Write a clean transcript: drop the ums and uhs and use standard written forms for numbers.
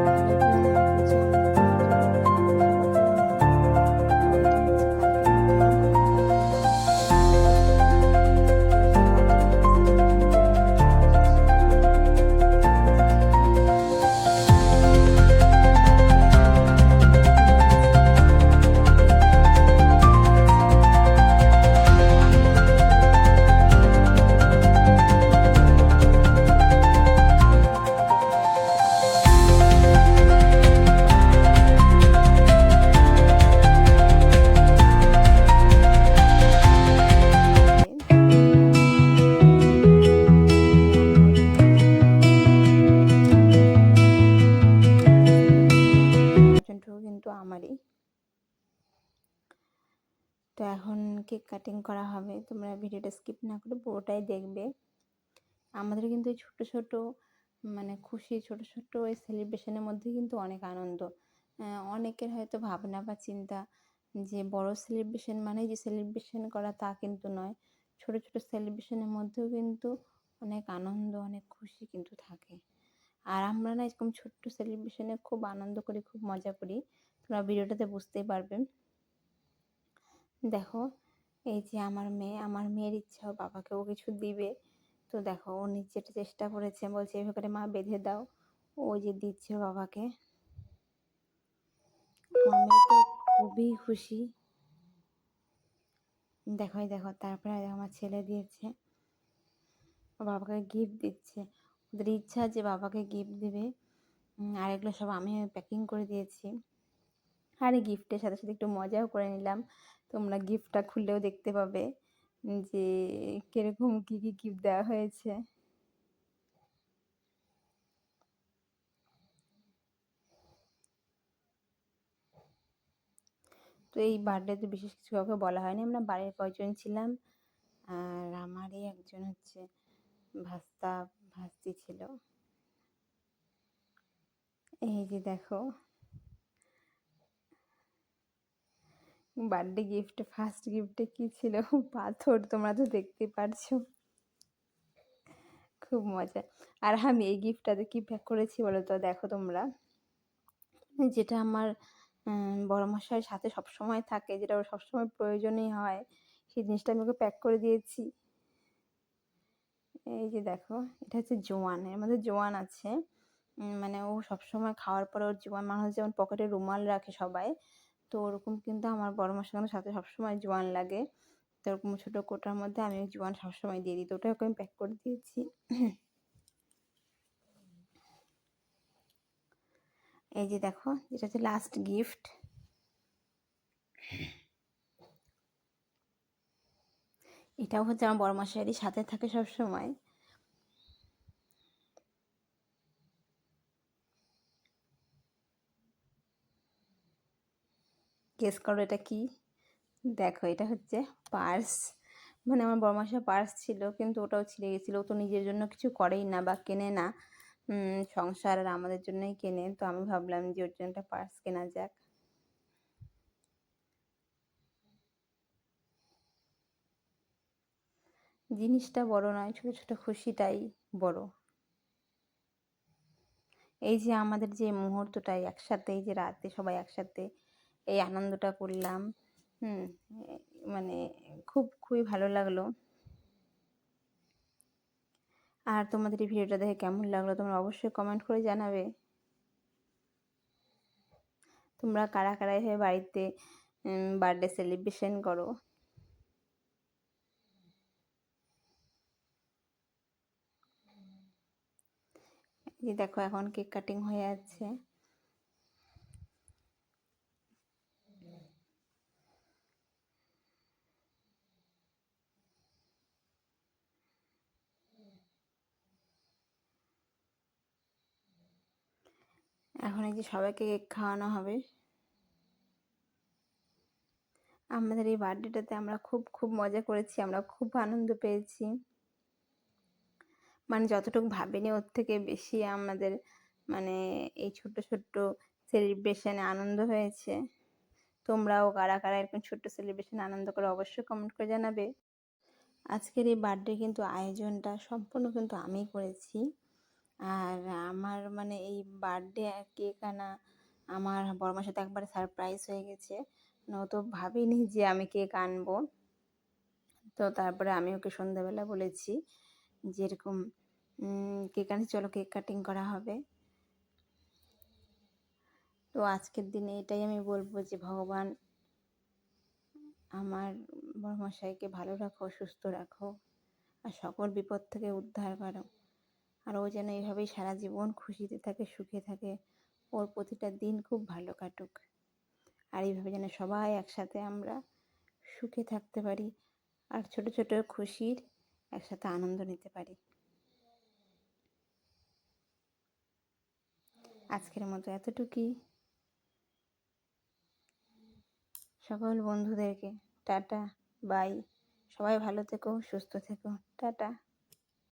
আর এই যে কুচি আমগুলো যে বড় বড় কুচি করতে হয়, তো এটা হচ্ছে কালকে করলাম। তো দেখো আজকে সকালে স্কিপ না করে আমি ভিডিওটা শেষ করি। এই যে দেখো বাড়িতে আসলে যেহেতু মেডিসিন তাই একটু লেট হয়ে গেছে। তো আমি যেটা করি ভিডিও ভিডিওটা করতে করতে আমি কিন্তু এডিট করে রাখি, তাহলে পরে ভিডিওটা ভালো লাগে। এই যে আমি ওদিকে দেখো সেলিব্রেশন করছি, আয়োজনটাও কিন্তু আমারই। তো এখন কেক কাটিং করা হবে, তোমরা ভিডিওটা স্কিপ না করে পুরোটাই দেখবে। আমাদের কিন্তু এই ছোট ছোট মানে খুশি, ছোট ছোট এই সেলিব্রেশনের মধ্যে কিন্তু অনেক আনন্দ। অনেকের হয়তো ভাবনা বা চিন্তা যে বড় সেলিব্রেশন মানে যে সেলিব্রেশন করা তা কিন্তু নয়, ছোট ছোট সেলিব্রেশনের মধ্যেও কিন্তু অনেক আনন্দ, অনেক খুশি কিন্তু থাকে। আর আমরা না এরকম ছোট্ট সেলিব্রেশনে খুব আনন্দ করি, খুব মজা করি, তোমরা ভিডিওটাতে বুঝতেই পারবে। দেখো এই যে আমার মেয়ে, আমার মেয়ের ইচ্ছা ওর বাবাকে ও কিছু দিবে। তো দেখো ও নিজেটা চেষ্টা করেছে, বলছে এভাবে করে মা বেঁধে দাও, ও যে দিচ্ছে ওর বাবাকে। আমার মেয়ে তো খুবই খুশি। দেখো এই দেখো, তারপরে আমার ছেলে দিয়েছে, ওর বাবাকে গিফট দিচ্ছে। ওদের ইচ্ছা যে বাবাকে গিফট দিবে। আর এগুলো সব আমি প্যাকিং করে দিয়েছি। আর এই গিফটের সাথে সাথে একটু মজাও করে নিলাম, তোমরা গিফটটা খুললেও দেখতে পাবে যে কিরকম কি কি গিফট দেওয়া হয়েছে। তো এই বার্থডেতে বিশেষ কিছু কাউকে বলা হয়নি, আমরা বাড়ির কয়েকজন ছিলাম। আর আমারই একজন হচ্ছে ভাস্তা ভাস্তি ছিল। এই যে দেখো বার্থডে গিফট, ফার্স্ট গিফটে কি ছিল, পাথর, তোমরা তো দেখতে পারছো। খুব মজা। আর আমি এই গিফটটাতে কি প্যাক করেছি বলো তো, দেখো তোমরা, যেটা আমার বড় মশাইয়ের সাথে সবসময় থাকে, যেটা ওর সবসময় প্রয়োজনই হয়, সেই জিনিসটা আমি ওকে প্যাক করে দিয়েছি। এই যে দেখো এটা হচ্ছে জোয়ান, এর মধ্যে জোয়ান আছে। মানে ও সবসময় খাওয়ার পরে ওর জোয়ান, মানুষ যেমন পকেটে রুমাল রাখে সবাই, তো ওরকম কিন্তু আমার বড় মশাইয়ের সাথে সবসময় জোয়ান লাগে। তো ওরকম ছোটো কোটার মধ্যে আমি জোয়ান সবসময় দিয়ে দিই, তো ওটা ওকে আমি প্যাক করে দিয়েছি। এই যে দেখো যেটা হচ্ছে লাস্ট গিফট, এটাও হচ্ছে আমার বড় মশাইয়েরই সাথে থাকে সবসময়। গেস করো এটা কি? দেখো এটা হচ্ছে পার্স। মানে আমার বড়মাসার পার্স ছিল, কিন্তু ওটাও ছিঁড়ে গেছিলো। ও তো নিজের জন্য কিছু করেই না বা কেনে না, সংসার আর আমাদের জন্যই কেনে। তো আমি ভাবলাম যে ওর জন্য একটা পার্স কেনা যাক। জিনিসটা বড় নয়, ছোট ছোট খুশিটাই বড়। এই যে আমাদের যে মুহূর্তটাই একসাথে, এই যে রাতে সবাই একসাথে এই আনন্দটা করলাম, হুম, মানে খুবই ভালো লাগলো। আর তোমাদের এই ভিডিওটা দেখে কেমন লাগলো তোমরা অবশ্যই কমেন্ট করে জানাবে। তোমরা কারা কারা এভাবে বাড়িতে বার্থডে সেলিব্রেশন করো। এই দেখো এখন কেক কাটিং হয়ে যাচ্ছে। এখন এই যে সবাইকে কেক খাওয়ানো হবে। আমাদের এই বার্থডেটাতে আমরা খুব মজা করেছি, আমরা খুব আনন্দ পেয়েছি। মানে যতটুকু ভাবিনি ওর থেকে বেশি আমাদের মানে এই ছোট্ট ছোট্ট সেলিব্রেশনে আনন্দ হয়েছে। তোমরাও কারা কারা এরকম ছোট্ট সেলিব্রেশনে আনন্দ করে অবশ্যই কমেন্ট করে জানাবে। আজকের এই বার্থডে কিন্তু আয়োজনটা সম্পূর্ণ কিন্তু আমিই করেছি। আর আমার মানে এই বার্থডে কেক আনা আমার বড়মার সাথে একবারে সারপ্রাইজ হয়ে গেছে। মানে ও তো ভাবেনি যে আমি কেক আনবো। তো তারপরে আমি ওকে সন্ধ্যাবেলা বলেছি যে এরকম কেক আনছি, চলো কেক কাটিং করা হবে। তো আজকের দিনে এটাই আমি বলবো যে ভগবান আমার বড়মশাইকে ভালো রাখো, সুস্থ রাখো, আর সকল বিপদ থেকে উদ্ধার করো। আর ও যেন এইভাবেই সারা জীবন খুশিতে থাকে, সুখে থাকে, ওর প্রতিটা দিন খুব ভালো কাটুক। আর এইভাবে যেন সবাই একসাথে আমরা সুখে থাকতে পারি, আর ছোট ছোট খুশির একসাথে আনন্দ নিতে পারি। আজকের মতো এতটুকুই। সকল বন্ধুদেরকে টাটা, বাই। সবাই ভালো থেকো, সুস্থ থেকো, টাটা।